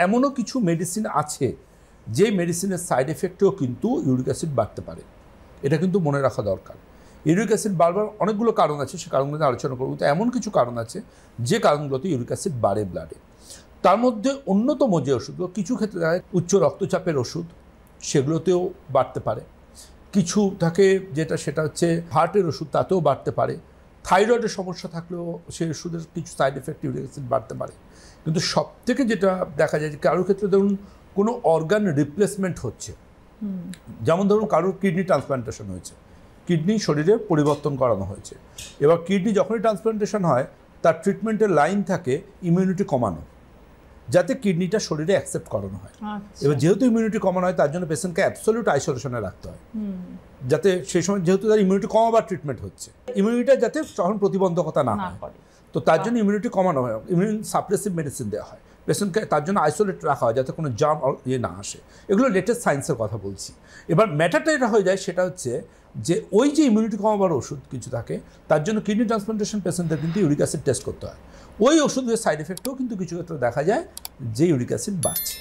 এমনও কিছু মেডিসিন আছে যে মেডিসিনের সাইড এফেক্টেও কিন্তু ইউরিক অ্যাসিড বাড়তে পারে, এটা কিন্তু মনে রাখা দরকার। ইউরিক অ্যাসিড বাড়বার অনেকগুলো কারণ আছে, সে কারণগুলো আলোচনা করবো। তো এমন কিছু কারণ আছে যে কারণগুলোতে ইউরিক অ্যাসিড বাড়ে ব্লাডে। তার মধ্যে অন্যতম যে ওষুধগুলো, কিছু ক্ষেত্রে দেখা যায় উচ্চ রক্তচাপের ওষুধ, সেগুলোতেও বাড়তে পারে। কিছু থাকে যেটা সেটা হচ্ছে হার্টের ওষুধ, তাতেও বাড়তে পারে। থাইরয়েডের সমস্যা থাকলেও সেই ওষুধের কিছু সাইড এফেক্ট ইউরিক অ্যাসিড বাড়তে পারে। কিন্তু সবথেকে যেটা দেখা যায় যে কারোর ক্ষেত্রে ধরুন কোনো অর্গান রিপ্লেসমেন্ট হচ্ছে, যেমন ধরুন কারোর কিডনি ট্রান্সপ্লান্টেশন হয়েছে, কিডনি শরীরে পরিবর্তন করানো হয়েছে। এবার কিডনি যখনই ট্রান্সপ্লান্টেশন হয় তার ট্রিটমেন্টের লাইন থাকে ইমিউনিটি কমানো, যাতে কিডনিটা শরীরে অ্যাকসেপ্ট করানো হয়। এবার যেহেতু ইমিউনিটি কমানো হয় তার জন্য পেশেন্টকে অ্যাবসলিউট আইসোলেশনে রাখতে হয়, যাতে সেই সময় যেহেতু তার ইমিউনিটি কমাবার ট্রিটমেন্ট হচ্ছে, ইমিউনিটিটা যাতে তখন প্রতিবন্ধকতা না হয়, তো তার জন্য ইমিউনিটি কমানো হয়, ইমিউন সাপ্রেসিভ মেডিসিন দেওয়া হয় পেশেন্টকে, তার জন্য আইসোলেট রাখা হয় যাতে কোনো জার্ম ইয়ে না আসে। এগুলো লেটেস্ট সায়েন্সের কথা বলছি। এবার ম্যাটারটা এটা হয়ে যায় সেটা হচ্ছে যে ওই যে ইমিউনিটি কমাবার ওষুধ কিছু থাকে, তার জন্য কিডনি ট্রান্সপ্লান্টেশন পেশেন্টদের কিন্তু ইউরিক অ্যাসিড টেস্ট করতে হয়। ওই ওষুধের সাইড এফেক্টও কিন্তু কিছু ক্ষেত্রে দেখা যায় যে ইউরিক অ্যাসিড বাড়ছে।